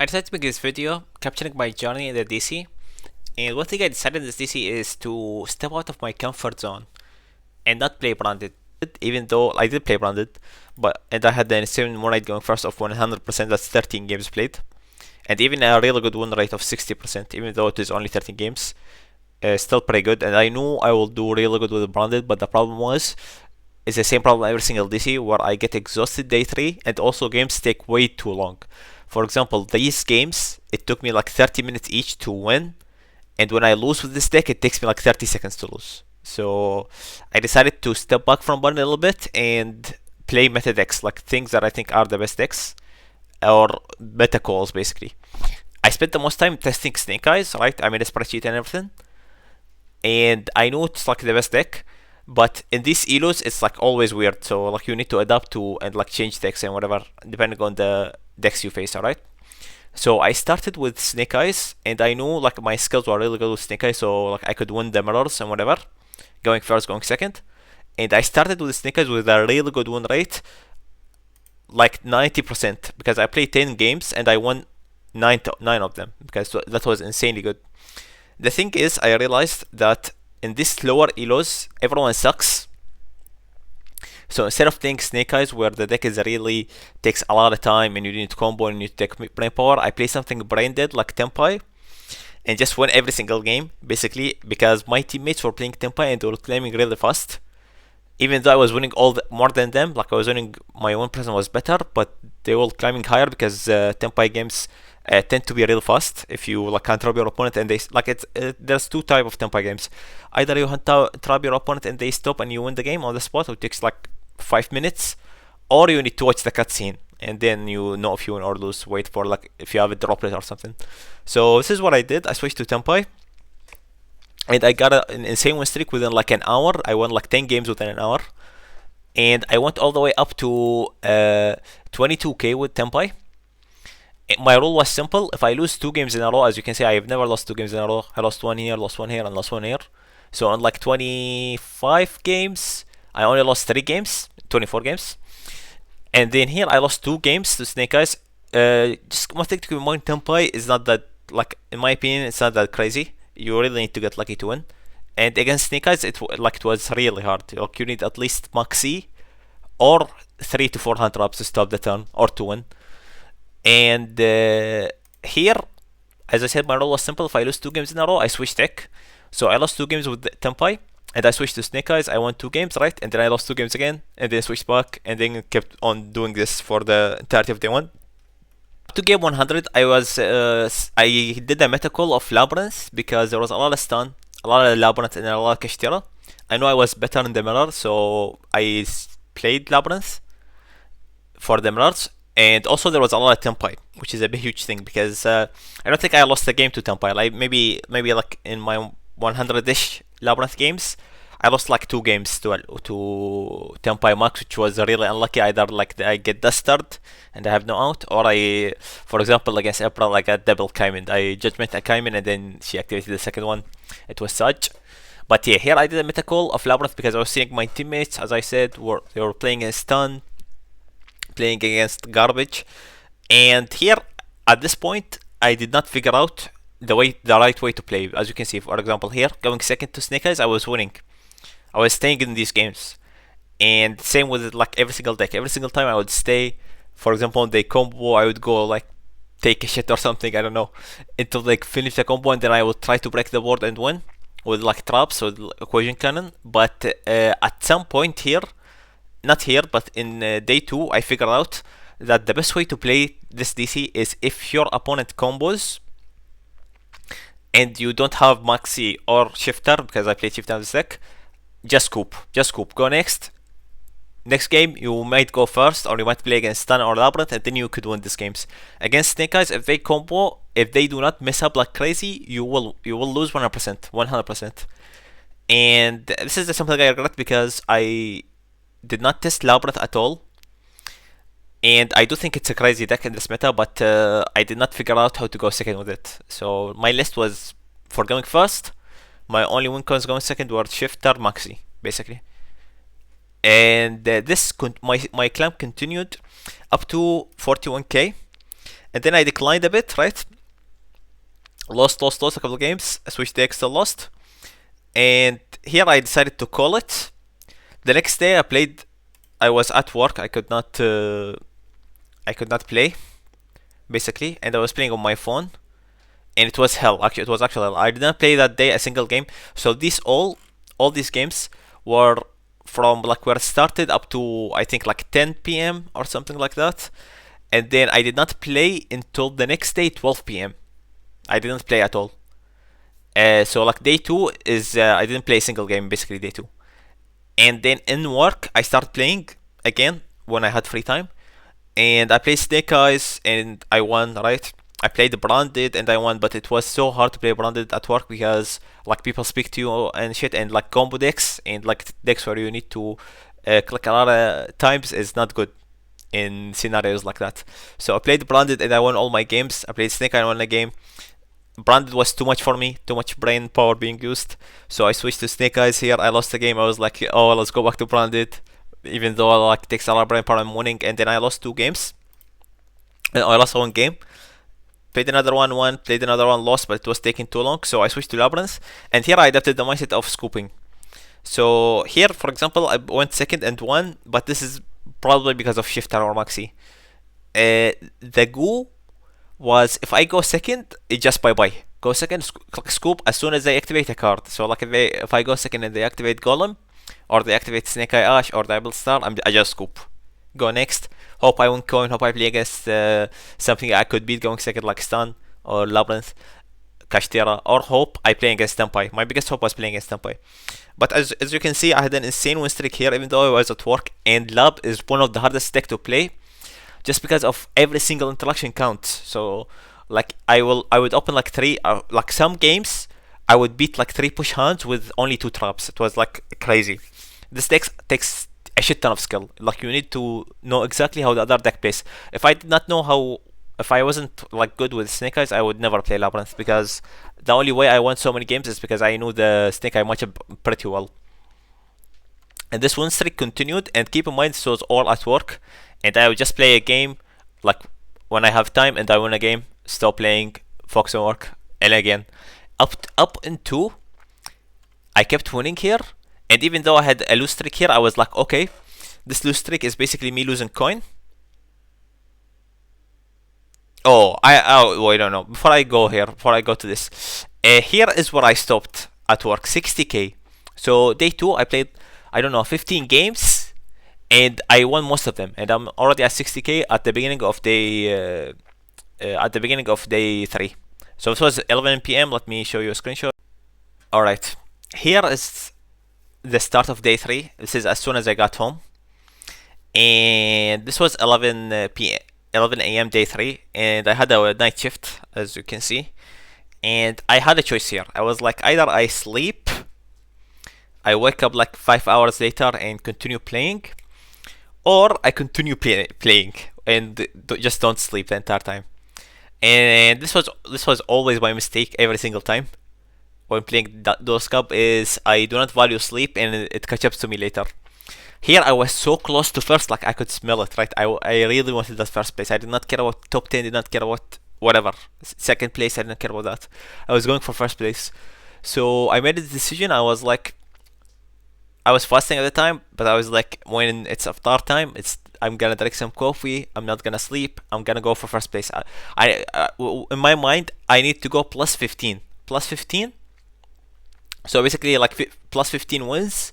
I decided to make this video capturing my journey in the DC, and one thing I decided in this DC is to step out of my comfort zone and not play branded. Even though I did play branded, and I had an 7 more night going first of 100%, that's 13 games played, and even a really good win rate of 60%, even though it is only 13 games, still pretty good. And I knew I will do really good with branded, but the problem was, it's the same problem every single DC where I get exhausted day 3 and also games take way too long. For example, these games, it took me like 30 minutes each to win, and when I lose with this deck, it takes me like 30 seconds to lose. So I decided to step back from Burn a little bit and play meta decks, like things that I think are the best decks, or meta calls basically. I spent the most time testing Snake Eyes, right? I made a spreadsheet and everything, and I know it's like the best deck, but in these elos it's like always weird, so like you need to adapt to and like change decks and whatever depending on the decks you face, alright? So I started with Snake Eyes, and I knew like my skills were really good with Snake Eyes, so like I could win the mirrors and whatever, going first, going second. And I started with Snake Eyes with a really good win rate, like 90%, because I played 10 games and I won 9 of them, because that was insanely good. The thing is, I realized that in these lower elos, everyone sucks. So instead of playing Snake Eyes, where the deck is really takes a lot of time and you need to combo and you need to take brain power, I play something brain dead like Tenpai and just win every single game, basically, because my teammates were playing Tenpai and they were claiming really fast. Even though I was winning more than them, like I was winning, my win percent was better, but they were climbing higher because Tenpai games tend to be real fast if you like can't trap your opponent and they like it's there's two type of Tenpai games. Either you trap your opponent and they stop and you win the game on the spot, which takes like 5 minutes, or you need to watch the cutscene and then you know if you win or lose. Wait for like if you have a droplet or something. So this is what I did. I switched to Tenpai, and I got an insane win streak within like an hour. I won like 10 games within an hour, and I went all the way up to 22k with Tenpai. My rule was simple: if I lose 2 games in a row, as you can see, I have never lost 2 games in a row. I lost one here, lost one here, and lost one here. So on like 25 games, I only lost 3 games, 24 games. And then here I lost 2 games to Snake Eyes. Just one thing to keep in mind, Tenpai is not that, like, in my opinion, it's not that crazy. You really need to get lucky to win. And against Snake Eyes, it was really hard. Like, you need at least Maxi or 3 to 4 hand traps to stop the turn or to win. And here, as I said, my rule was simple. If I lose 2 games in a row, I switch deck. So I lost 2 games with Tenpai, and I switched to Snake Eyes. I won 2 games, right? And then I lost 2 games again, and then switched back, and then kept on doing this for the entirety of day 1. To game 100, I did a meta call of Labyrinth because there was a lot of stun, a lot of Labyrinth, and a lot of Kashtira. I know I was better in the mirror, so I played Labyrinth for the mirrors. And also there was a lot of Tenpai, which is a big huge thing because I don't think I lost a game to Tenpai. Like maybe like in my 100-ish Labyrinth games, I lost like 2 games to Tenpai Max, which was really unlucky. Either like I get dusted and I have no out, or I, for example, against April, I got double Kaimin. I judgment a Kaimin and then she activated the second one. It was such. But yeah, here I did a meta call of Labyrinth because I was seeing my teammates, as I said, they were playing a stun, playing against garbage. And here, at this point, I did not figure out the right way to play. As you can see, for example, here, going second to Snake Eyes, I was winning. I was staying in these games. And same with like every single deck. Every single time I would stay. For example, on the combo, I would go like take a shit or something, I don't know, until like finish the combo, and then I would try to break the board and win with like traps or equation cannon. But at some point here, not here, but in day 2, I figured out that the best way to play this DC is if your opponent combos and you don't have Maxi or Shifter, because I played Shifter in this deck, just scoop. Go next. Next game, you might go first, or you might play against Stun or Labyrinth, and then you could win these games. Against Snake Eyes, if they combo, if they do not mess up like crazy, you will lose 100%. And this is something I regret because I did not test Labyrinth at all, and I do think it's a crazy deck in this meta, but I did not figure out how to go second with it. So my list was for going first. My only win cons going second were Shifter, Maxi, basically. And my climb continued up to 41k, and then I declined a bit, right? Lost a couple of games. I switched decks, still lost. And here I decided to call it. The next day I played. I was at work. I could not play, basically, and I was playing on my phone, and it was hell. Actually, it was actually hell. I did not play that day a single game. So all these games were from like where it started up to I think like 10 p.m. or something like that, and then I did not play until the next day 12 p.m. I didn't play at all. So like day two is I didn't play a single game basically day two, and then in work I started playing again when I had free time, and I played Snake Eyes and I won, right? I played Branded and I won, but it was so hard to play Branded at work because like people speak to you and shit, and like combo decks and like decks where you need to click a lot of times is not good in scenarios like that. So I played Branded and I won all my games. I played Snake Eye and won a game. Branded was too much for me, too much brain power being used. So I switched to Snake Eyes here. I lost the game. I was like, oh, let's go back to Branded, even though like it takes a lot of brain power. I'm winning, and then I lost two games. I lost one game. Played another one, won. Played another one, lost, but it was taking too long. So I switched to Labyrinth, and here I adapted the mindset of scooping. So here, for example, I went second and won, but this is probably because of Shifter or Maxi. The Goo was if I go second, it just bye bye. Go second, click scoop as soon as they activate a card. So like if I go second and they activate Golem, or they activate Snake Eye Ash or Double Star, I just scoop. Go next. Hope I win coin. Hope I play against something I could beat going second like Stun or Labyrinth, Kashtira, or hope I play against Tenpai. My biggest hope was playing against Tenpai. But as you can see, I had an insane win streak here, even though I was at work. And Lab is one of the hardest deck to play, just because of every single interaction counts. So like I would open like three like some games I would beat like three push hands with only two traps. It was like crazy. This deck takes a shit ton of skill. Like you need to know exactly how the other deck plays. If I did not know how, if I wasn't like good with Snake Eyes, I would never play Labyrinth, because the only way I won so many games is because I knew the Snake Eye matchup pretty well. And this win streak continued, and keep in mind this was all at work, and I would just play a game like when I have time, and I win a game, stop playing, focus on work, and again up into I kept winning here. And even though I had a lose streak here, I was like, okay, this lose streak is basically me losing coin. Oh, wait, no. Before I go to this, here is where I stopped at work, 60k. So day two, I played, I don't know, 15 games, and I won most of them. And I'm already at 60k at the beginning of day, three. So it was 11 p.m. Let me show you a screenshot. All right, here is the start of day three. This is as soon as I got home, and this was 11 a.m. day three, and I had a night shift, as you can see, and I had a choice here. I was like, either I sleep, I wake up like 5 hours later and continue playing, or I continue playing and just don't sleep the entire time. And this was always my mistake every single time when playing those cup, is I do not value sleep, and it catches up to me later. Here I was so close to first, like I could smell it, right? I really wanted that first place. I did not care about top 10, did not care about whatever. Second place, I didn't care about that. I was going for first place. So I made a decision. I was fasting at the time, but I was like, when it's iftar time, I'm gonna drink some coffee. I'm not gonna sleep. I'm gonna go for first place. In my mind, I need to go plus 15. Plus 15. So basically, like plus 15 wins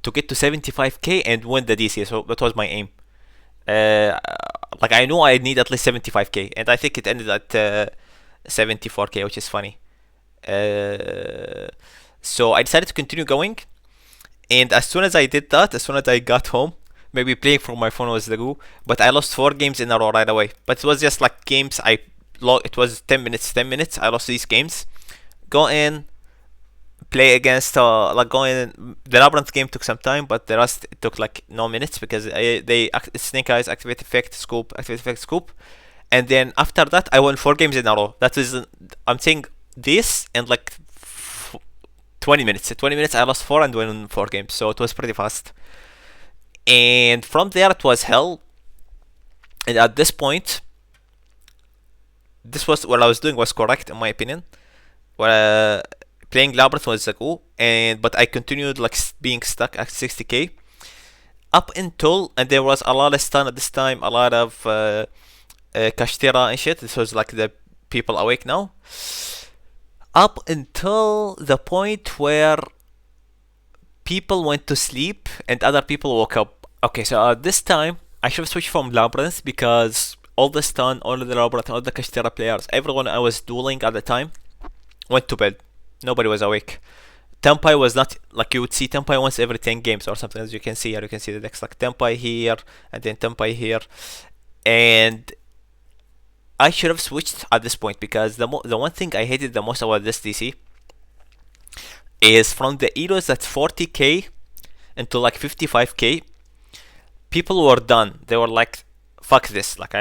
to get to 75k and win the DC. So that was my aim. Like I knew I need at least 75k, and I think it ended at 74k, which is funny. So I decided to continue going, and as soon as I did that, as soon as I got home, maybe playing from my phone was the go, but I lost 4 games in a row right away. But it was just like games it was 10 minutes. I lost these games. Go in, play against the Labyrinth game took some time, but the rest it took like no minutes, because Snake Eyes activate effect scoop, and then after that I won 4 games in a row. That is, I'm saying this, and like 20 minutes. 20 minutes I lost 4 and won 4 games, so it was pretty fast. And from there it was hell. And at this point, this was what I was doing was correct in my opinion. Uh, Playing Labyrinth was like, oh, and but I continued like being stuck at 60k up until, and there was a lot of stun at this time, a lot of Kashtira and shit. This was like the people awake now. Up until the point where people went to sleep and other people woke up. Okay, so at this time, I should have switched from Labyrinth because all the stun, all the Labyrinth, all the Kashtira players, everyone I was dueling at the time went to bed. Nobody was awake. Tenpai was not like you would see Tenpai once every 10 games or something. As you can see here, you can see the decks like Tenpai here and then Tenpai here. And I should have switched at this point because the one thing I hated the most about this DC is from the elos at 40k into like 55k, people were done. They were like, "Fuck this! Like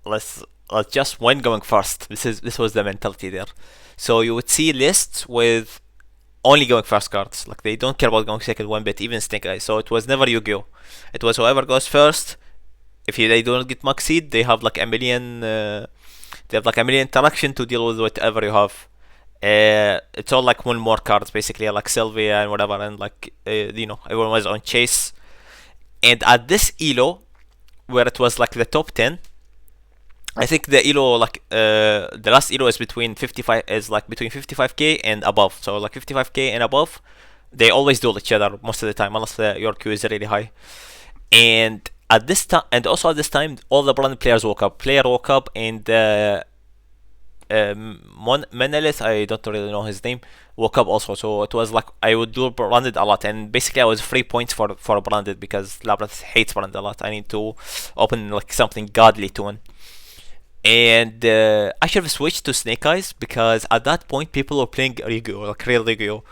let's just win going first." This was the mentality there. So you would see lists with only going first cards. Like they don't care about going second one bit, even Snake Eyes. So it was never Yu-Gi-Oh. It was whoever goes first. If they don't get Muxeed, they have like a million. They have like a million interaction to deal with whatever you have. It's all like one more cards basically, like Sylvia and whatever, and like everyone was on chase. And at this elo, where it was like the top 10, I think the elo like the last elo is between 55k and above. So like 55k and above, they always duel each other most of the time, unless your queue is really high. And at this time, and also at this time, all the branded players woke up. Player woke up, and Menelith, I don't really know his name, woke up also. So it was like I would do branded a lot, and basically I was 3 points for branded because Labyrinth hates branded a lot. I need to open like something godly to win. And I should have switched to Snake Eyes because at that point people were playing Yu-Gi-Oh, like real Yu-Gi-Oh,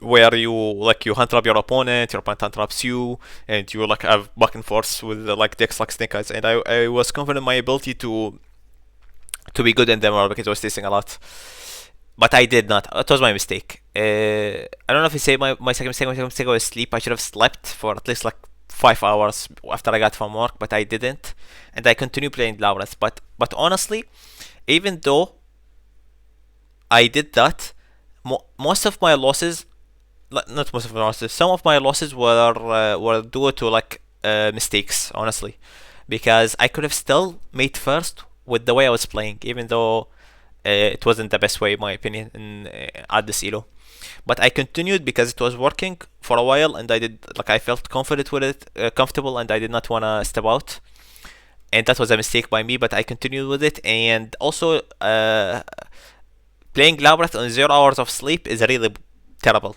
where you hunt up your opponent hunt traps you, and you like have back and forth with like decks like Snake Eyes. And I was confident in my ability to be good in them because I was tasting a lot. But I did not. It was my mistake. I don't know if you say my second mistake. My second mistake was sleep. I should have slept for at least like 5 hours after I got from work, but I didn't, and I continued playing Labyrinth. But honestly, even though I did that, most of my losses, not most of my losses, some of my losses were due to like mistakes, honestly, because I could have still made first with the way I was playing, even though it wasn't the best way, in my opinion, at this elo. But I continued because it was working for a while, and I felt confident with it, comfortable, and I did not wanna step out. And that was a mistake by me, but I continued with it. And also, playing Labyrinth on 0 hours of sleep is really terrible.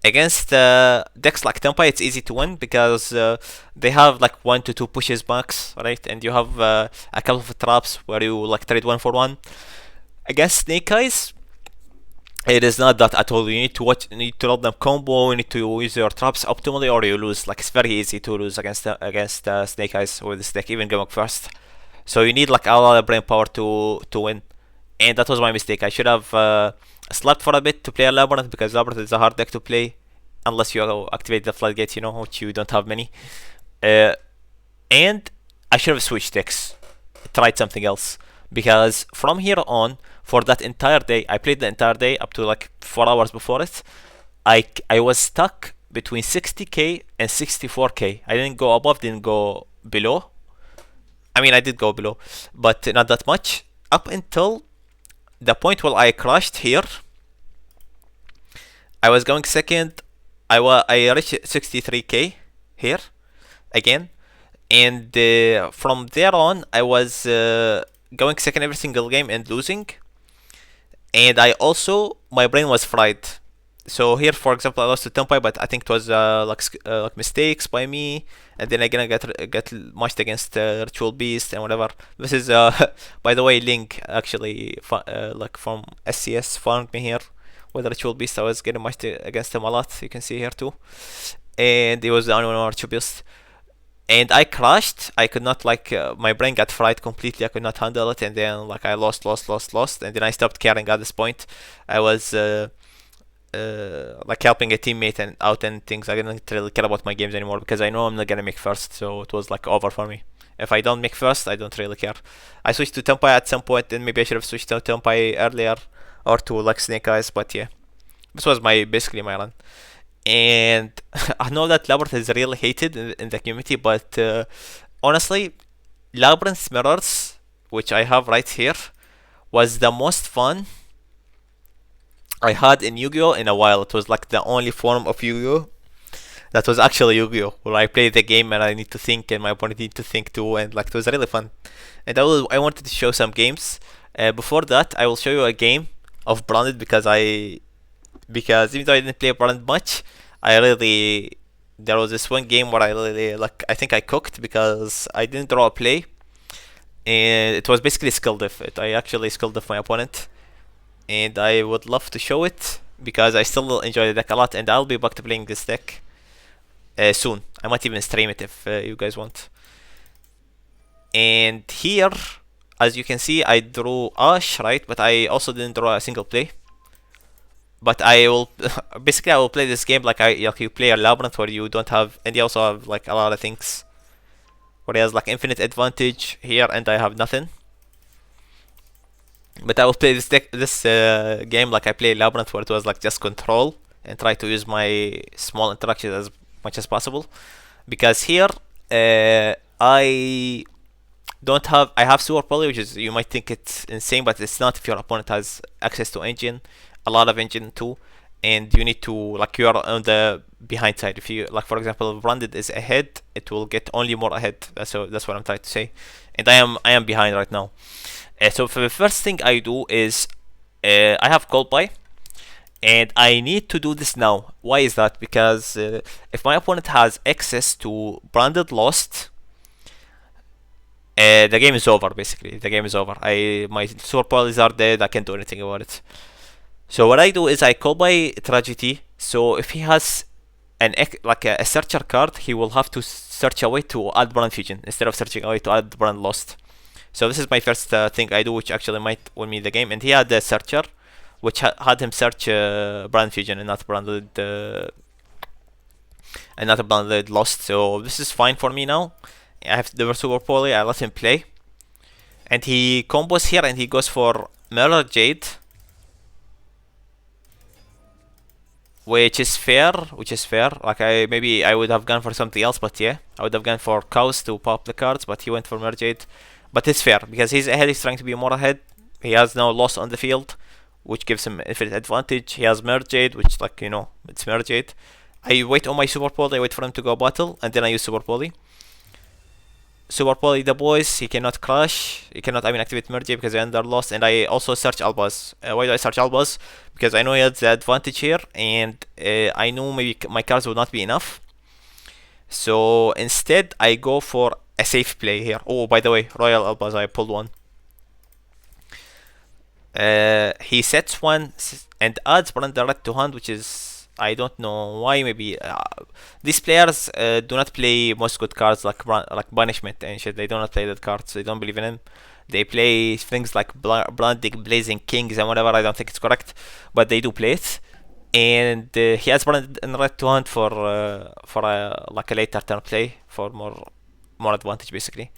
Against decks like Tenpai, it's easy to win because they have like 1 to 2 pushes max, right? And you have a couple of traps where you like trade 1 for 1. Against Snake Eyes, it is not that at all. You need to watch, you need to let them combo, you need to use your traps optimally, or you lose. Like it's very easy to lose against Snake Eyes with this deck, even going first. So you need like a lot of brain power to win. And that was my mistake. I should have slept for a bit to play a Labyrinth because Labyrinth is a hard deck to play unless you activate the floodgates, which you don't have many. And I should have switched decks, tried something else, because from here on, for that entire day, I played the entire day up to like 4 hours before it. I was stuck between 60k and 64k. I didn't go above, didn't go below. I mean, I did go below, but not that much. Up until the point where I crashed here. I was going second. I reached 63k here again, and from there on, I was going second every single game and losing. And I also, my brain was fried. So here, for example, I lost to Tenpai, but I think it was like mistakes by me. And then again, I got matched against Ritual Beast and whatever. This is, by the way, Link actually, like from SCS, found me here with Ritual Beast. I was getting matched against him a lot. You can see here too. And he was the only one on Ritual Beast. And I crashed. I could not my brain got fried completely. I could not handle it, and then like I lost, and then I stopped caring at this point. I was like helping a teammate and things. I didn't really care about my games anymore because I know I'm not gonna make first, so it was like over for me. If I don't make first, I don't really care. I switched to Tenpai at some point, and maybe I should have switched to Tenpai earlier, or to like Snake Eyes, but yeah. This was basically my run. And I know that Labyrinth is really hated in the community, but honestly, Labyrinth mirrors, which I have right here, was the most fun I had in Yu-Gi-Oh in a while. It was like the only form of Yu-Gi-Oh that was actually Yu-Gi-Oh, where I play the game and I need to think and my opponent need to think too, and like it was really fun. And I wanted to show some games. Before that, I will show you a game of Branded because even though I didn't play Branded much, I really there was this one game where I really like I think I cooked because I didn't draw a play, and it was basically skill diff. I actually skill diff my opponent, and I would love to show it because I still enjoy the deck a lot, and I'll be back to playing this deck soon. I might even stream it if you guys want. And here, as you can see, I drew Ash, right? But I also didn't draw a single play. But I will basically I will play this game like you play a Labyrinth where you don't have, and you also have like a lot of things. Where he has like infinite advantage here, and I have nothing. But I will play this game like I play Labyrinth, where it was like just control and try to use my small interactions as much as possible. Because here, I don't have I have super poly, which is you might think it's insane, but it's not if your opponent has access to engine, a lot of engine too, and you need to like you're on the behind side. If you like, for example, if Branded is ahead, it will get only more ahead. So that's what I'm trying to say, and I am behind right now. So for the first thing I do is I have call by, and I need to do this now. Why is that? Because if my opponent has access to Branded Lost, the game is over. Basically, the game is over. My super polys are dead. I can't do anything about it. So what I do is I call by Tragedy. So if he has a searcher card, he will have to search away to add Brand Fusion instead of searching away to add Brand Lost. So this is my first thing I do, which actually might win me the game. And he had the searcher, which had him search Brand Fusion and not Branded Lost. So this is fine for me now. I have the super poly. I let him play, and he combos here, and he goes for Mirror Jade, which is fair. Like maybe I would have gone for something else, but yeah, I would have gone for Chaos to pop the cards, but he went for Mirror Jade. But it's fair because he's ahead. He's trying to be more ahead. He has no loss on the field, which gives him infinite advantage. He has Mirror Jade, which it's Mirror Jade. I wait on my super poly. I wait for him to go battle, and then I use super poly. Super poly the boys. He cannot crash. He cannot activate Mirror Jade because they're under lost. And I also search Albaz. Why do I search Albaz? Because I know he has the advantage here, and I know maybe my cards will not be enough. So instead, I go for a safe play here. Oh, by the way, Royal Albaz, I pulled one. He sets one and adds Brand Direct to hand, which is I don't know why. Maybe these players do not play most good cards like Banishment and shit. They do not play that cards. They don't believe in him. They play things like Blazing Kings and whatever. I don't think it's correct, but they do play it. And he has Brand Direct to hand for like a later turn play for more advantage basically.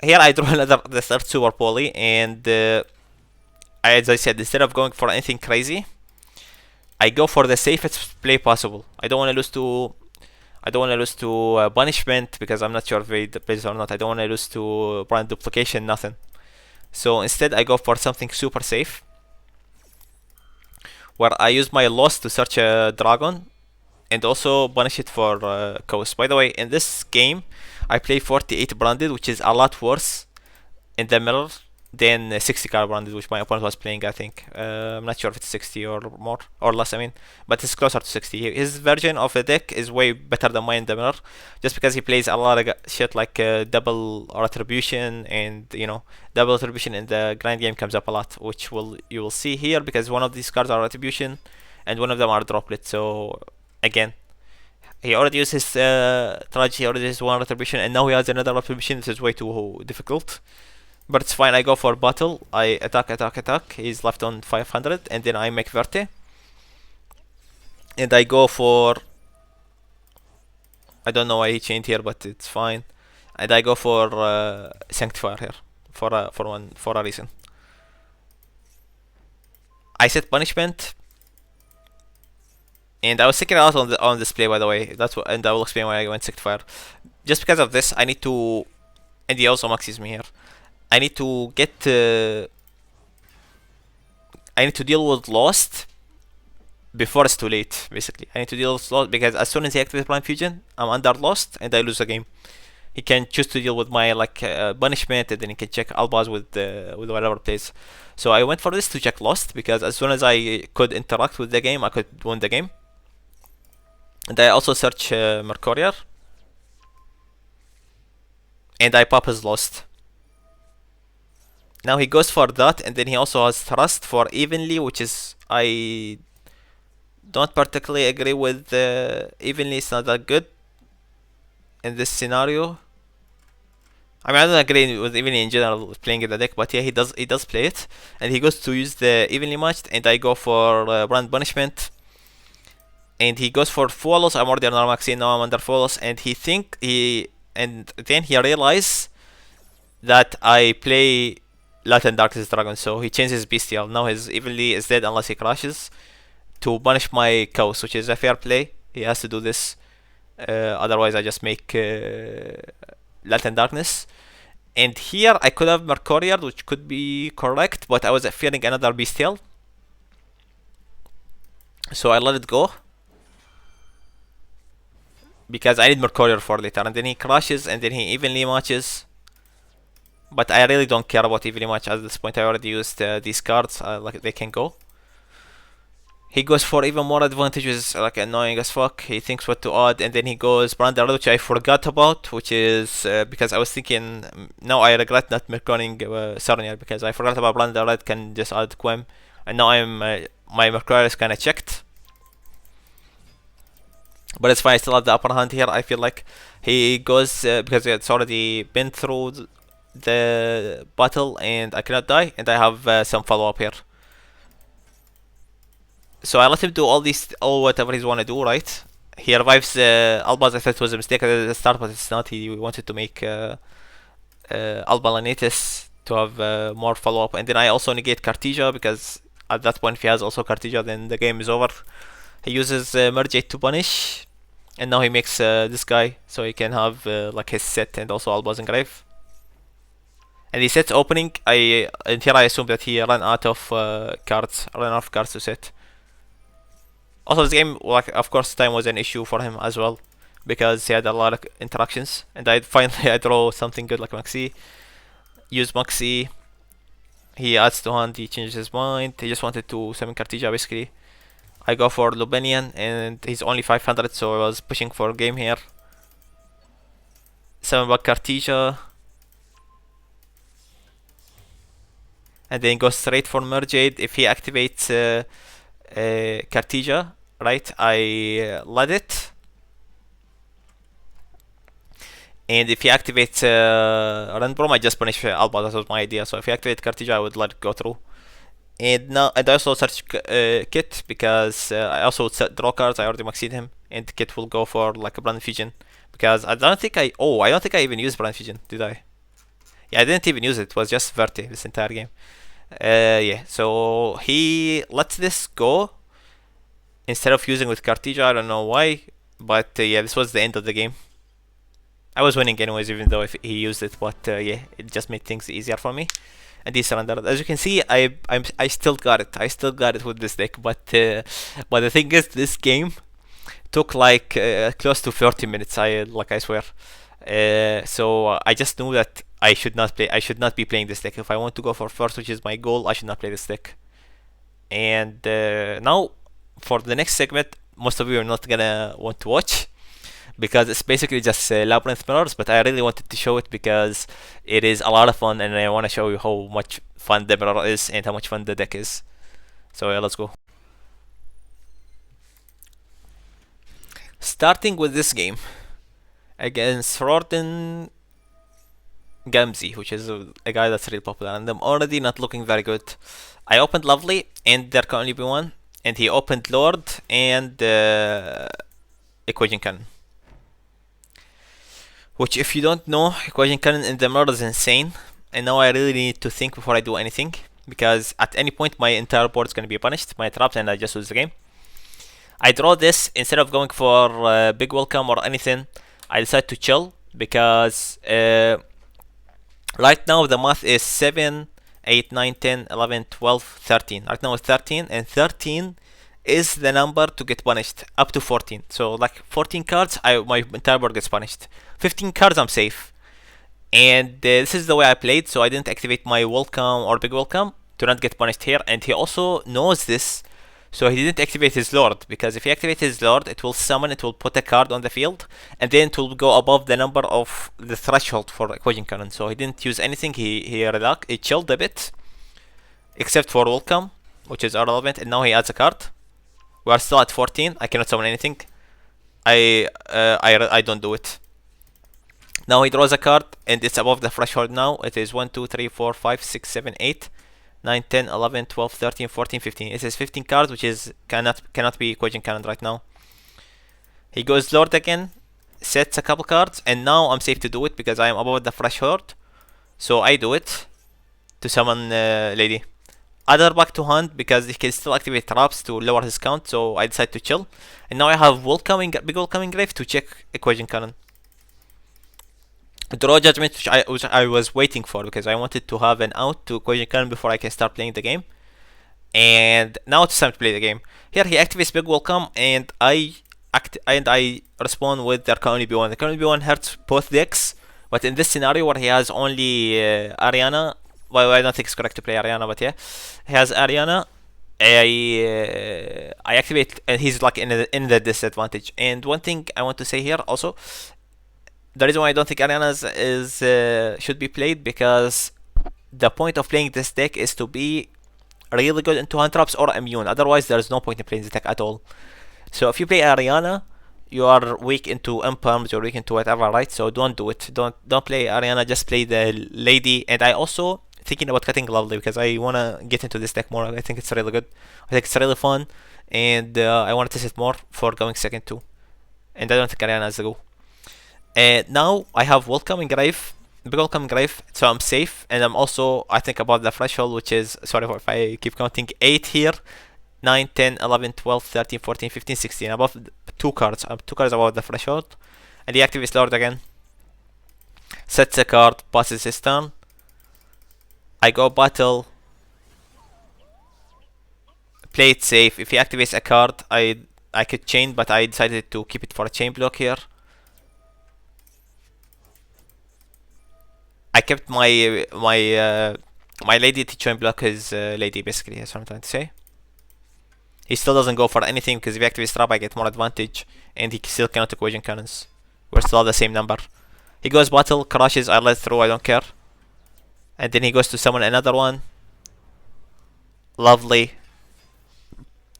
Here I draw the third super poly, and as I said, instead of going for anything crazy, I go for the safest play possible. I don't want to lose to Punishment because I'm not sure if it plays or not. I don't want to lose to Brand Duplication, nothing. So instead I go for something super safe, where I use my loss to search a dragon, and also banish it for Chaos. By the way, in this game, I play 48 Branded, which is a lot worse in the mirror than 60 card Branded, which my opponent was playing, I think. I'm not sure if it's 60 or more, or less, but it's closer to 60. His version of the deck is way better than mine in the mirror, just because he plays a lot of shit like double retribution, and double retribution in the grind game comes up a lot, which you will see here, because one of these cards are retribution, and one of them are droplet. So again, he already used his tragedy, he already used one retribution, and now he has another retribution. This is way too difficult. But it's fine, I go for battle, I attack, he's left on 500, and then I make Verte. And I go for... I don't know why he chained here, but it's fine. and I go for Sanctifier here for a reason. I set punishment, and I was thinking a lot on display, by the way. That's what, and I will explain why I went Sanctifier. Just because of this, I need to, and he also maxes me here. I need to get. I need to deal with Lost before it's too late. Basically, I need to deal with Lost because as soon as he activates Blind Fusion, I'm under Lost and I lose the game. He can choose to deal with my punishment, and then he can check Albaz with whatever plays. So I went for this to check Lost because as soon as I could interact with the game, I could win the game. And I also search Mercurial, and I pop his Lost. Now he goes for that, and then he also has Thrust for Evenly, which is I don't particularly agree with Evenly. It's not that good in this scenario. I mean, I don't agree with Evenly in general playing in the deck, but yeah, he does play it, and he goes to use the Evenly matched, and I go for Brand Punishment, and he goes for Flawless. I'm already under Maxine, now I'm under Flawless, and and then he realizes that I play Latent Darkness Dragon, so he changes Bestial. Now his Evenly is dead unless he crashes to punish my Chaos, which is a fair play. He has to do this, otherwise I just make Latent Darkness. And here I could have Mercurial, which could be correct, but I was fearing another Bestial, so I let it go because I need Mercurial for later. And then he crashes, and then he Evenly matches. But I really don't care about Evenly match at this point. I already used these cards, like they can go. He goes for even more advantages, like annoying as fuck. He thinks what to add, and then he goes Brand Red, which I forgot about, which is because I was thinking, now I regret not Merconing Sarnier, because I forgot about Brand Red can just add Quem, and now I'm my Mercurial is kinda checked. But it's fine, I still have the upper hand here. I feel like he goes because it's already been through the battle and I cannot die, and I have some follow up here. So I let him do all whatever he's wanna do, right? He revives Albaz. I thought it was a mistake at the start, but it's not. He wanted to make Alba Lanitis to have more follow up, and then I also negate Cartesia because at that point if he has also Cartesia, then the game is over. He uses Mergate to punish, and now he makes this guy so he can have like his set and also Albaz Engrave. And he sets opening. And here I assume that he ran out of cards to set. Also, this game, like, of course, time was an issue for him as well because he had a lot of interactions. And I draw something good like Maxi. Use Maxi. He adds to hand. He changes his mind. He just wanted to summon Cartesia basically. I go for Lubenian, and he's only 500, so I was pushing for a game here. Summon back Cartesia, and then go straight for Merjade. If he activates Cartesia, right, I let it. And if he activates Randbrom, I just punish Alba. That was my idea. So if he activates Cartesia, I would let it go through. And now, and I also search Kit because I also set draw cards. I already maxed him, and Kit will go for like a Brand Fusion because I don't think I even used Brand Fusion, did I? Yeah, I didn't even use it. It was just Verte this entire game. Yeah, so he lets this go instead of using with Cartesia. I don't know why, but yeah, this was the end of the game. I was winning anyways, even though if he used it, but yeah, it just made things easier for me. And he surrendered. As you can see, I still got it. I still got it with this deck, but the thing is, this game took like close to 30 minutes. I swear. So I just knew that I should not be playing this deck. If I want to go for first, which is my goal, I should not play this deck. And now for the next segment, most of you are not gonna want to watch because it's basically just Labyrinth mirrors, but I really wanted to show it because it is a lot of fun, and I want to show you how much fun the mirror is and how much fun the deck is. So yeah, let's go. Starting with this game against Rorden Gamzi, which is a guy that's really popular, and I'm already not looking very good. I opened Lovely, and there can only be one, and he opened Lord and Equation Cannon. which if you don't know, equation cannon in the mirror is insane. And now I really need to think before I do anything, because at any point my entire board is going to be punished, my traps, and I just lose the game. I draw this instead of going for big welcome or anything. I decide to chill because right now the math is 7, 8, 9, 10, 11, 12, 13. Right now it's 13, and 13 is the number to get punished up to 14. So like 14 cards, my entire board gets punished. 15 cards, I'm safe. And this is the way I played, so I didn't activate my welcome or big welcome to not get punished here. And he also knows this, so he didn't activate his lord, because if he activates his lord, it will summon, it will put a card on the field, and then it will go above the number of the threshold for equation cannon. So he didn't use anything, he chilled a bit, except for welcome, which is irrelevant, and now he adds a card. We are still at 14, I cannot summon anything. I don't do it. Now he draws a card, and it's above the threshold now. It is 1, 2, 3, 4, 5, 6, 7, 8, 9, 10, 11, 12, 13, 14, 15. It is 15 cards, which is cannot be equation cannon right now. He goes Lord again, sets a couple cards, and now I'm safe to do it because I am above the threshold. So I do it to summon Lady. Other back to hand because he can still activate traps to lower his count, so I decide to chill. And now I have big welcoming grave to check equation cannon. Draw judgment, which I was waiting for because I wanted to have an out to equation cannon before I can start playing the game. And now it's time to play the game. Here he activates big welcome, and I respond with the Arcana B1. The Arcana B1 hurts both decks, but in this scenario where he has only Ariana, well, I don't think it's correct to play Ariana, but yeah, he has Ariana. I activate, and he's like in the disadvantage. And one thing I want to say here also, the reason why I don't think Ariana should be played, because the point of playing this deck is to be really good into hand traps or immune. Otherwise, there is no point in playing this deck at all. So if you play Ariana, you are weak into imperms, you're weak into whatever, right? So don't do it. Don't play Ariana. Just play the Lady. And I also thinking about cutting Lovely because I wanna get into this deck more. I think it's really good. I think it's really fun, and I wanna test it more for going second too. And I don't think Ariana is the go. Now I have welcoming grave, big welcoming grave, so I'm safe, and I'm also, I think, about the threshold, which is, sorry if I keep counting, 8 here, 9, 10, 11, 12, 13, 14, 15, 16, above 2 cards. I'm 2 cards above the threshold, and he activates Lord again, sets a card, passes his turn. I go battle, play it safe. If he activates a card, I could chain, but I decided to keep it for a chain block here. I kept my Lady to chain block his Lady, basically. That's what I'm trying to say. He still doesn't go for anything because if he activates trap, I get more advantage, and he still cannot equation cannons. We're still at the same number. He goes battle, crashes, I let through, I don't care. And then he goes to summon another one. Lovely.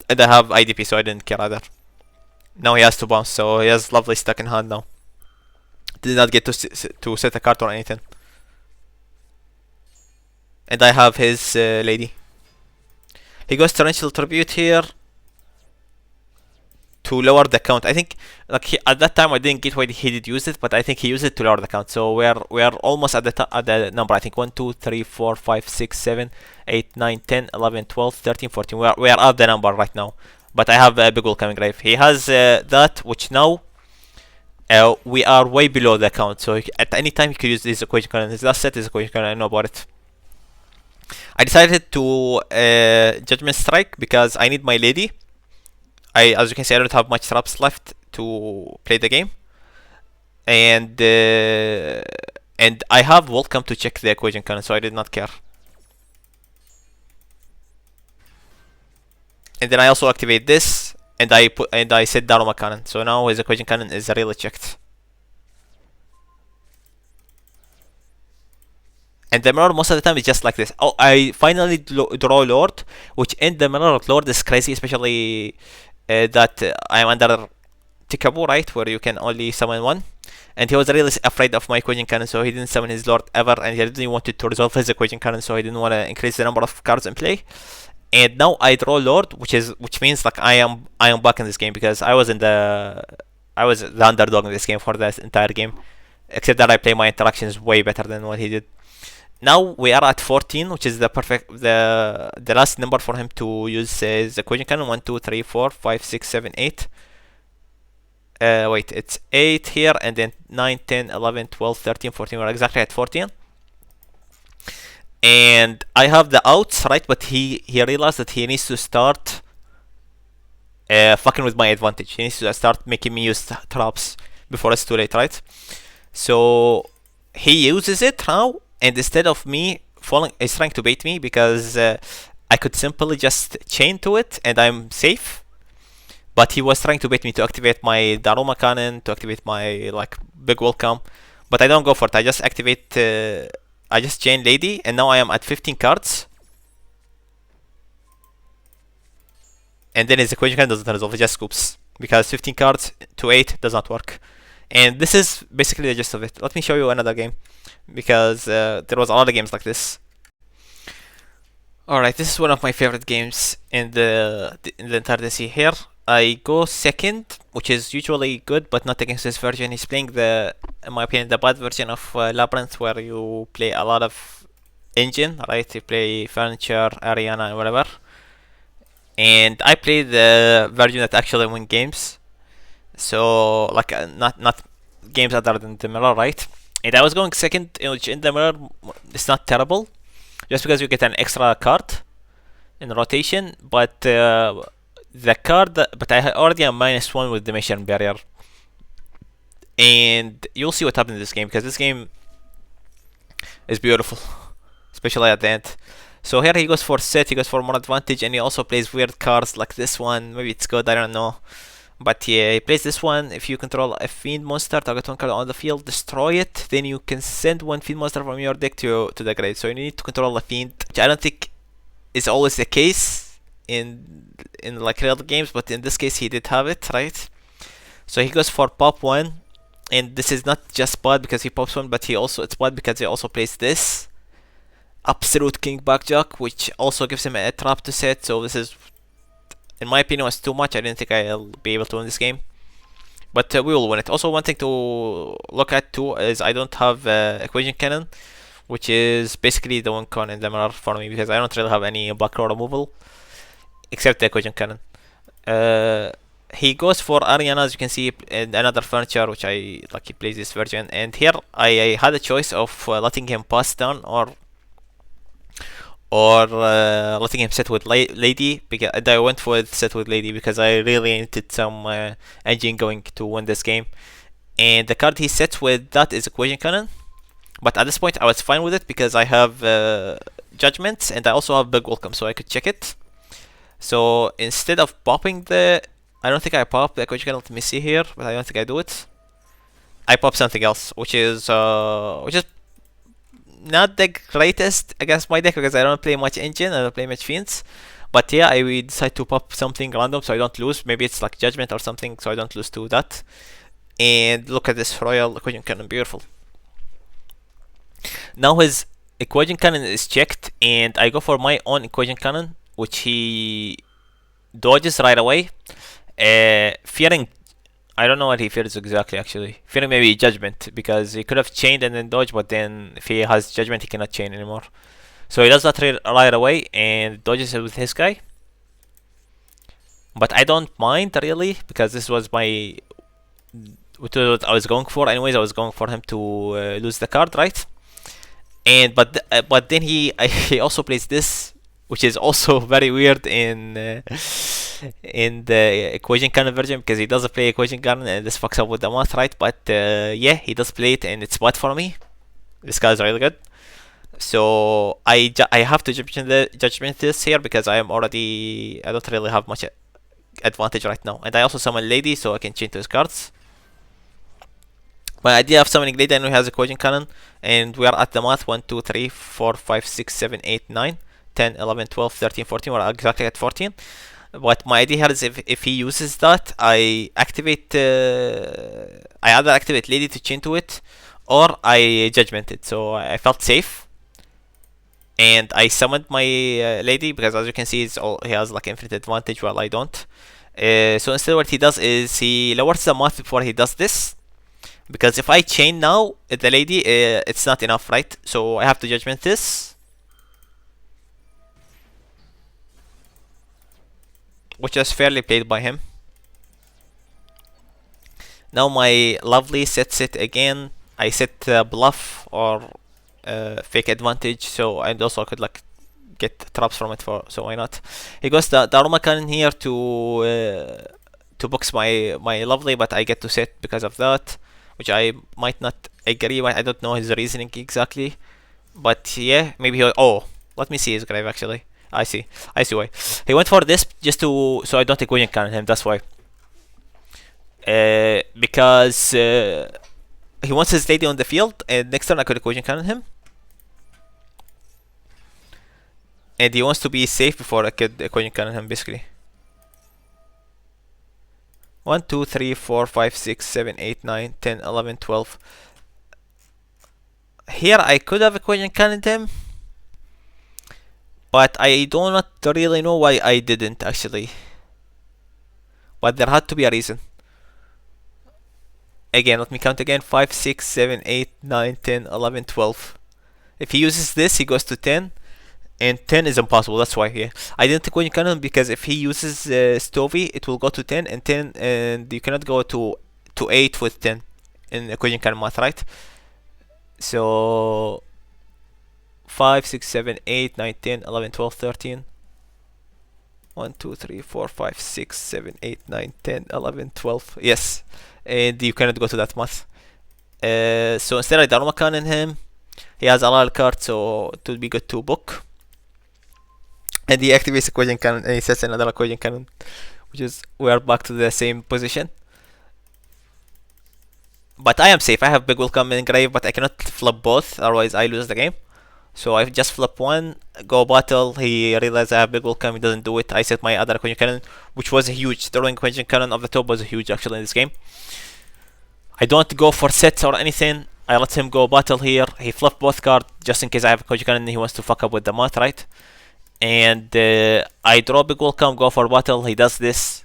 And I have IDP, so I didn't care either. Now he has to bounce, so he has Lovely stuck in hand now. Did not get to set a card or anything. And I have his Lady. He goes Torrential Tribute here to lower the count. I think like at that time I didn't get why he did use it, but I think he used it to lower the count. So we are almost at the number. I think 1, 2, 3, 4, 5, 6, 7, 8, 9, 10, 11, 12, 13, 14. We are at the number right now. But I have a big welcoming grave. He has that, which now we are way below the count. So at any time he could use this equation cannon. His last set is equation cannon. I know about it. I decided to Judgment Strike because I need my Lady. As you can see, I don't have much traps left to play the game, and I have welcome to check the equation cannon, so I did not care. And then I also activate this, and I set Daruma cannon, so now his equation cannon is really checked. And the mirror most of the time is just like this. Oh, I finally draw Lord, which in the mirror Lord is crazy, especially that I am under Tikabu, right, where you can only summon one. And he was really afraid of my equation cannon, so he didn't summon his Lord ever, and he didn't want to resolve his equation cannon, so he didn't want to increase the number of cards in play. And now I draw Lord, which means like I am back in this game because I was the underdog in this game for the entire game. except that I play my interactions way better than what he did. Now we are at 14, which is the last number for him to use the equation cannon. 1, 2, 3, 4, 5, 6, 7, 8. Wait, it's 8 here, and then 9, 10, 11, 12, 13, 14. We're exactly at 14. And I have the outs, right? But he realized that he needs to start fucking with my advantage. He needs to start making me use traps before it's too late, right? So he uses it now, and instead of me falling, he's trying to bait me because I could simply just chain to it and I'm safe. But he was trying to bait me to activate my Daruma cannon, to activate my like big welcome. But I don't go for it. I just activate. I just chain lady, and now I am at 15 cards. And then his equation cannon doesn't resolve. It just scoops because 15 cards to 8 does not work. And this is basically the gist of it. Let me show you another game because there was a lot of games like this. Alright, this is one of my favorite games in the entire DC. Here I go second, which is usually good, but not against this version. He's playing in my opinion, the bad version of Labyrinth, where you play a lot of engine, right? You play furniture, Ariana, and whatever. And I play the version that actually win games. So like not games other than the mirror, right? And I was going second, which in the mirror it's not terrible, just because you get an extra card in rotation, but but I already am -1 with the mission barrier, and you'll see what happens in this game because this game is beautiful, especially at the end. So here he goes for set, he goes for more advantage, and he also plays weird cards like this one. Maybe it's good, I don't know. But yeah, he plays this one. If you control a fiend monster, target one card on the field, destroy it, then you can send one fiend monster from your deck to the grave. So you need to control a fiend, which I don't think is always the case in like real games, but in this case he did have it, right? So he goes for pop 1, and this is not just bad because he pops 1, but it's bad because he also plays this Absolute King Backjack, which also gives him a trap to set. So this is, in my opinion, was too much. I didn't think I'll be able to win this game, but we will win it. Also, one thing to look at too is I don't have equation cannon, which is basically the one con in the mirror for me because I don't really have any back row removal except the equation cannon. He goes for Ariana, as you can see, and another furniture, which I like. He plays this version, and here I had a choice of letting him pass down or letting him set with lady, and I went for set with lady because I really needed some engine going to win this game. And the card he sets with that is equation cannon, but at this point I was fine with it because I have judgments and I also have big welcome, so I could check it. So instead of popping I don't think I pop the equation cannon. Let me see here, but I don't think I do it. I pop something else, which is not the greatest against my deck because I don't play much engine, I don't play much fiends. But yeah, I decide to pop something random so I don't lose. Maybe it's like judgment or something, so I don't lose to that. And look at this royal equation cannon, beautiful. Now his equation cannon is checked, and I go for my own equation cannon, which he dodges right away, fearing, I don't know what he fears exactly actually. Fearing maybe judgment because he could have chained and then dodged, but then if he has judgment he cannot chain anymore. So he does that right away and dodges it with his guy. But I don't mind really because this was what I was going for anyways. I was going for him to lose the card, right? And but then he also plays this, which is also very weird in the equation cannon version because he doesn't play equation cannon and this fucks up with the math, right? But yeah, he does play it and it's bad for me. This guy's really good. So I have to judgment this here because I don't really have much advantage right now, and I also summon lady so I can change to his cards. My idea of summoning lady, I know he has equation cannon, and we are at the math. 1, 2, 3, 4, 5, 6, 7, 8, 9, 10, 11, 12, 13, 14. We're exactly at 14. But my idea here is if he uses that, I either activate lady to chain to it, or I judgment it. So I felt safe, and I summoned my lady because, as you can see, he has like infinite advantage while I don't. So instead, what he does is he lowers the math before he does this, Because if I chain now the lady, it's not enough, right? So I have to judgment this, which was fairly played by him. Now my lovely sets it again. I set bluff or fake advantage, so and also I could like get traps from it, for so why not? He goes the aroma cannon here to box my lovely, but I get to set because of that, which I might not agree with. I don't know his reasoning exactly, but yeah, maybe he. Oh, let me see his grave actually. I see why he went for this, just to so I don't equation cannon him. That's why. Because he wants his lady on the field, and next turn I could equation cannon him. And he wants to be safe before I could equation cannon him, basically. 1, 2, 3, 4, 5, 6, 7, 8, 9, 10, 11, 12. Here I could have equation cannoned him, but I do not really know why I didn't actually. But there had to be a reason. Again, let me count again. 5, 6, 7, 8, 9, 10, 11, 12. If he uses this, he goes to 10. And 10 is impossible, that's why here. I didn't equation cannon because if he uses Stovey, it will go to 10 and 10, and you cannot go to 8 with 10 in equation cannon math, right? So 5, 6, 7, 8, 9, 10, 11, 12, 13. 1, 2, 3, 4, 5, 6, 7, 8, 9, 10, 11, 12. Yes. And you cannot go to that math. So instead I Dharma cannon him. He has a lot of cards, so it would be good to book. And he activates equation cannon and he sets another equation cannon, which is we are back to the same position. But I am safe. I have big welcome in grave, but I cannot flip both, otherwise I lose the game. So I just flip one, go battle. He realizes I have big welcome, he doesn't do it. I set my other equation cannon, which was huge. Throwing equation cannon off the top was huge actually in this game. I don't go for sets or anything. I let him go battle here. He flipped both cards just in case I have equation cannon. He wants to fuck up with the math, right? And I draw big welcome, go for battle. He does this,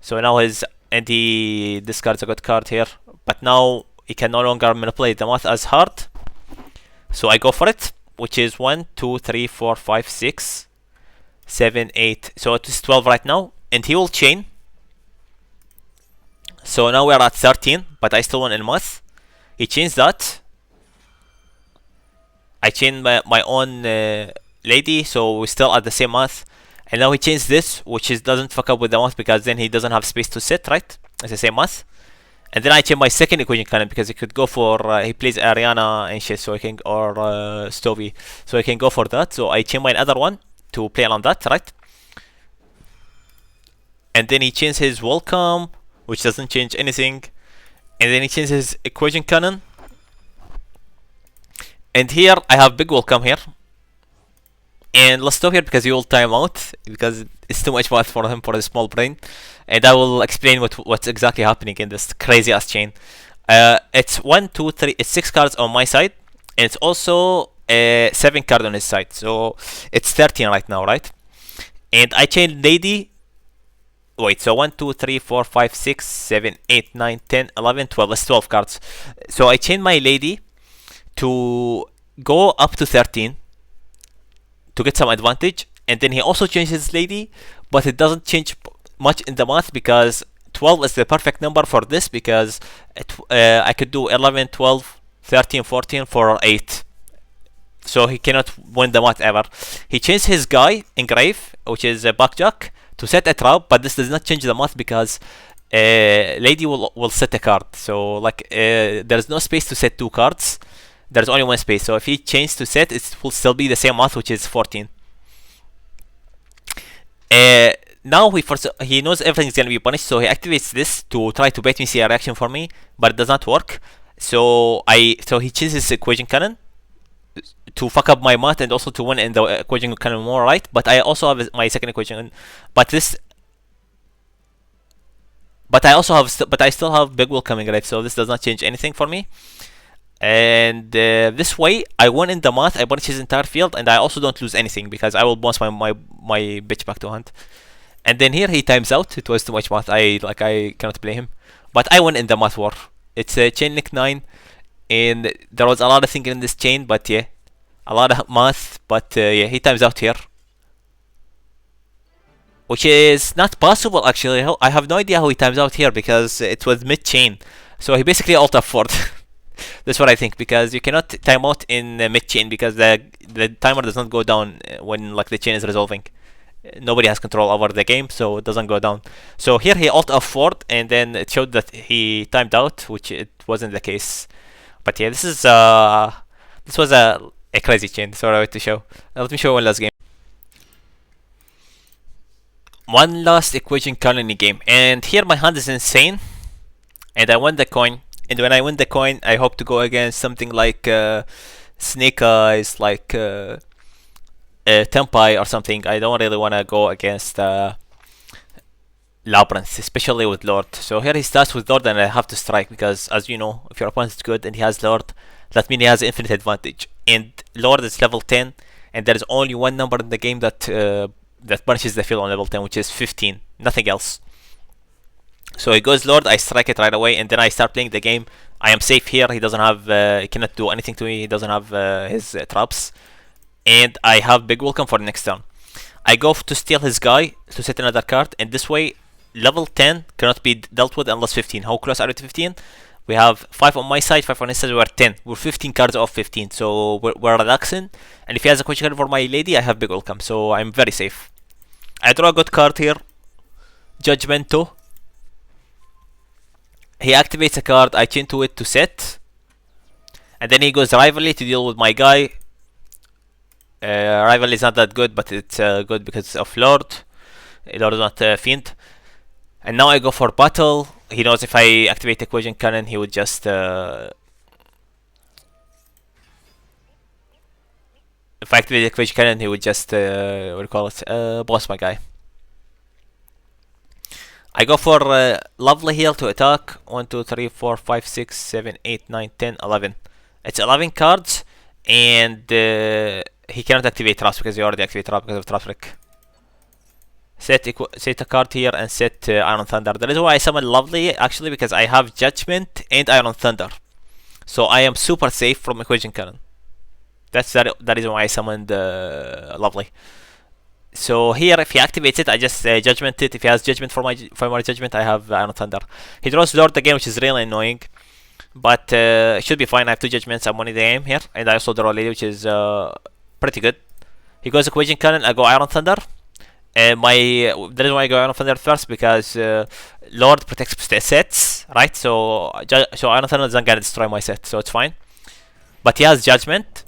so now he discards a good card here, but now he can no longer manipulate the math as hard. So I go for it, which is 1, 2, 3, 4, 5, 6, 7, 8. So it is 12 right now, and he will chain. So now we are at 13, but I still won in math. He chains that. I chain my own lady, so we're still at the same math. And now he changed this, which doesn't fuck up with the math because then he doesn't have space to sit, right? It's the same math. And then I change my second equation cannon because he could go for he plays Ariana and shit, so I can, or Stovey, so I can go for that. So I change my other one to play on that, right? And then he changes his welcome, which doesn't change anything. And then he changes his equation cannon. And here I have big welcome here. And let's stop here because he will time out because it's too much math for him for his small brain. And I will explain what's exactly happening in this crazy ass chain. It's 1, 2, 3. It's 6 cards on my side, and it's also 7 cards on his side. So it's 13 right now, right? And I chain lady. Wait, so 1, 2, 3, 4, 5, 6, 7, 8, 9, 10, 11, 12. It's 12 cards. So I chain my lady to go up to 13 to get some advantage, and then he also changes his lady, but it doesn't change much in the math because 12 is the perfect number for this because I could do 11, 12, 13, 14 for 8. So he cannot win the math ever. He changed his guy in grave, which is a backjack, to set a trap, but this does not change the math because lady will set a card. So like there's no space to set 2 cards. There's only one space, so if he changes to set, it will still be the same math, which is 14. Now he knows everything's gonna be punished, so he activates this to try to bait me, see a reaction for me, but it does not work. So he changes his equation cannon to fuck up my math and also to win in the equation cannon more, right? But I also have my second equation, but I still have big will coming, right? So this does not change anything for me. And this way I won in the math, I punish his entire field, and I also don't lose anything because I will bounce my bitch back to hand. And then here he times out. It was too much math. I cannot play him, but I won in the math war. It's a chain link 9, and there was a lot of thinking in this chain, but yeah, a lot of math, but yeah, he times out here. Which is not possible actually. I have no idea how he times out here because it was mid chain. So he basically alt F4. That's what I think, because you cannot time out in mid chain because the timer does not go down when like the chain is resolving. Nobody has control over the game, so it doesn't go down. So here he alt F4 and then it showed that he timed out, which it wasn't the case. But yeah, this was a crazy chain. So I wanted to show. Let me show one last game. One last equation colony game, and here my hand is insane, and I won the coin. And when I win the coin, I hope to go against something like Snake Eyes, like Tenpai or something. I don't really want to go against Labyrinth, especially with Lord. So here he starts with Lord, and I have to strike because, as you know, if your opponent is good and he has Lord, that means he has infinite advantage. And Lord is level 10, and there is only one number in the game that punishes the field on level 10, which is 15, nothing else. So he goes Lord, I strike it right away, and then I start playing the game. I am safe here. He doesn't have, he cannot do anything to me. He doesn't have his traps, and I have big welcome for the next turn. I go to steal his guy to set another card, and this way, level 10 cannot be dealt with unless 15. How close are we to 15? We have 5 on my side, 5 on his side. We're 10. We're 15 cards off 15, so we're relaxing. And if he has a question for my lady, I have big welcome, so I'm very safe. I draw a good card here, Judgmento. He activates a card, I chain to it to set, and then he goes Rivalry to deal with my guy. Rivalry is not that good, but it's good because of Lord. Lord is not Fiend. And now I go for Battle. He knows if I activate Equation Cannon, he would just... if I activate Equation Cannon, he would just... what do you call it? Boss my guy. I go for Lovely Heal to attack. 1, 2, 3, 4, 5, 6, 7, 8, 9, 10, 11. It's 11 cards, and he cannot activate Traps because he already activated Traps because of Trap Trick. Set a card here and set Iron Thunder. The reason why I summon Lovely actually because I have Judgment and Iron Thunder. So I am super safe from Equation Cannon. That's the reason why I summoned Lovely. So here, if he activates it, I just Judgment it. If he has Judgment for my Judgment, I have Iron Thunder. He draws Lord again, which is really annoying, but it should be fine. I have 2 Judgments. I'm winning the game here, and I also draw Lady, which is pretty good. He goes Equation Cannon. I go Iron Thunder. The reason why I go Iron Thunder first because Lord protects sets, right? So Iron Thunder isn't gonna destroy my set, so it's fine. But he has Judgment.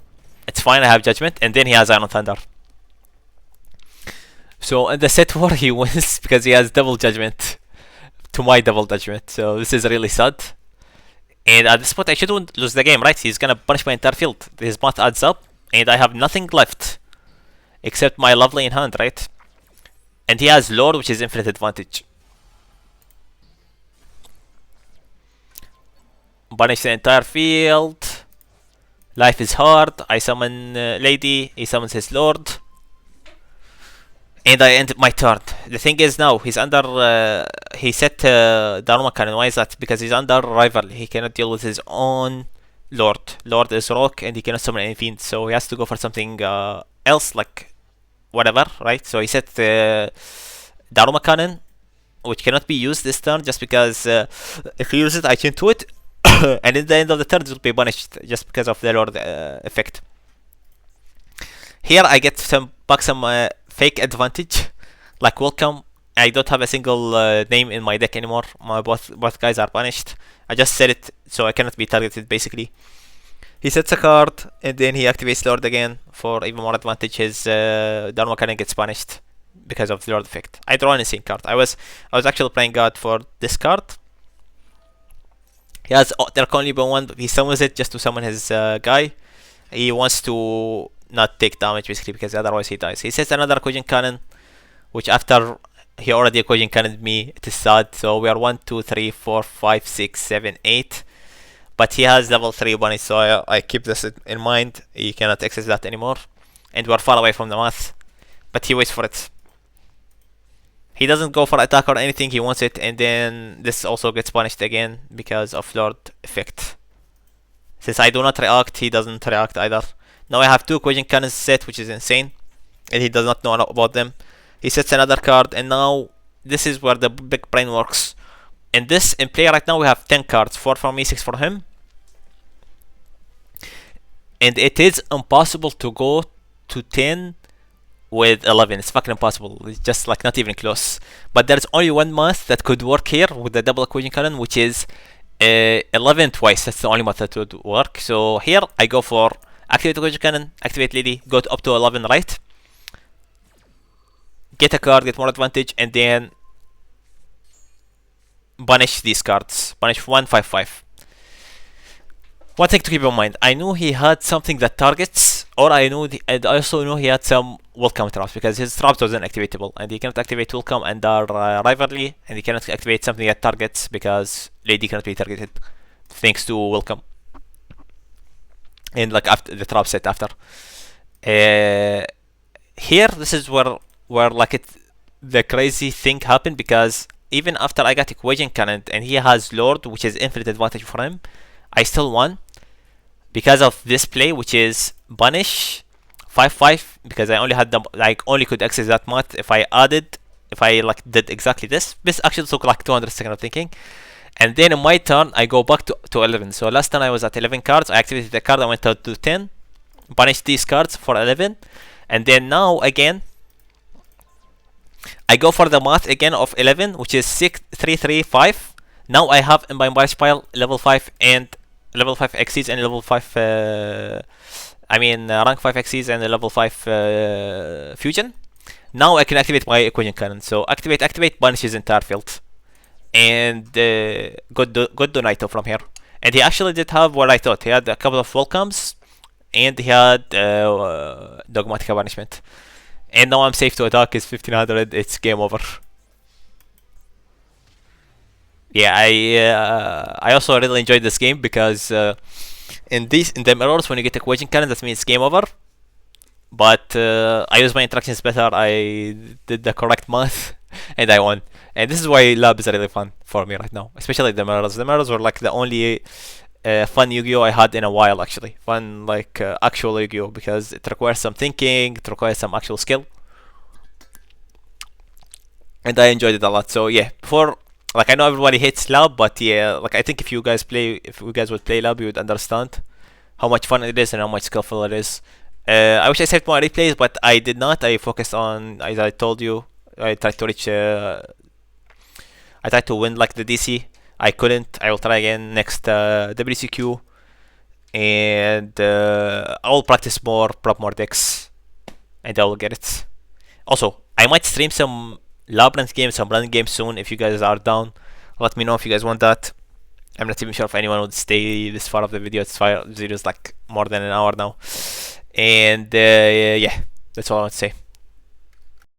It's fine. I have Judgment, and then he has Iron Thunder. So in the set war he wins because he has double Judgment to my double Judgment. So this is really sad. And at this point I shouldn't lose the game, right? He's gonna punish my entire field. His math adds up, and I have nothing left except my Lovely in hand, right? And he has Lord, which is infinite advantage. Banish the entire field. Life is hard. I summon Lady. He summons his Lord. And I end my turn. The thing is now, he's under... he set Dharma Cannon. Why is that? Because he's under Rivalry. He cannot deal with his own Lord. Lord is Rock, and he cannot summon any Fiend. So he has to go for something else, like... whatever, right? So he set Dharma Cannon, which cannot be used this turn just because if he uses it, I chain to it, and in the end of the turn, it will be punished just because of the Lord effect. Here, I get some fake advantage, like welcome. I don't have a single name in my deck anymore. My both guys are punished. I just set it so I cannot be targeted basically. He sets a card, and then he activates Lord again for even more advantage. His Dharma Cannon gets punished because of the Lord effect. I draw an insane card. I was actually playing God for this card. He has there can only be one, but he summons it just to summon his guy. He wants to not take damage basically because otherwise he dies. He sets another Equation Cannon, which after he already Equation Cannoned me, it is sad. So we are 1, 2, 3, 4, 5, 6, 7, 8. But he has level 3 bunny, so I keep this in mind. He cannot access that anymore. And we're far away from the math. But he waits for it. He doesn't go for attack or anything, he wants it, and then this also gets punished again because of Lord effect. Since I do not react, he doesn't react either. Now I have 2 equation cannons set, which is insane, and he does not know about them. He sets another card, and now this is where the big brain works. In play right now we have 10 cards, 4 for me, 6 for him. And it is impossible to go to 10 with 11. It's fucking impossible. It's just like not even close. But there's only one math that could work here with the double equation cannon, which is 11 twice. That's the only math that would work. So here I go for activate equation cannon, activate Lily, go up to 11 right, get a card, get more advantage, and then banish these cards. Banish 1, 5, 5. One thing to keep in mind, I knew he had something that targets, or I also knew he had some welcome traps, because his traps wasn't activatable, and he cannot activate welcome and rivalry, and he cannot activate something that targets because Lady cannot be targeted thanks to welcome. And like after the trap set after. Here, this is where like the crazy thing happened, because even after I got equation cannon and he has Lord, which is infinite advantage for him, I still won because of this play, which is banish 5/5, because I only had only could access that math if I like did exactly this. This actually took like 200 seconds of thinking. And then in my turn I go back to 11. So last time I was at 11 cards, I activated the card, I went out to 10, banished these cards for 11, and then now again I go for the math again of 11, which is 6, 3, 3, 5. Now I have in my banish pile level 5 and level 5 XCs and level 5 rank 5 XCs and level 5 fusion. Now I can activate my equation cannon. So activate banishes entire field. And good Donaito from here. And he actually did have what I thought. He had a couple of welcomes, and he had Dogmatica banishment. And now I'm safe to attack his 1500. It's game over. Yeah, I also really enjoyed this game because in the mirrors, when you get equation cannon, that means game over. But I used my interactions better. I did the correct math, and I won. And this is why Lab is really fun for me right now, especially the mirrors. The mirrors were like the only fun Yu-Gi-Oh I had in a while, actually. Fun, like actual Yu-Gi-Oh, because it requires some thinking, it requires some actual skill. And I enjoyed it a lot. So yeah, I know everybody hates Lab, but yeah, like I think if you guys would play Lab, you would understand how much fun it is and how much skillful it is. I wish I saved more replays, but I did not. I focused on, as I told you, I tried to reach I tried to win like the DC. I couldn't. I will try again next WCQ, and I will practice more, prop more decks, and I will get it. Also, I might stream some Labyrinth games, some random games soon. If you guys are down, let me know if you guys want that. I'm not even sure if anyone would stay this far of the video. It's like more than an hour now, and yeah, that's all I want to say.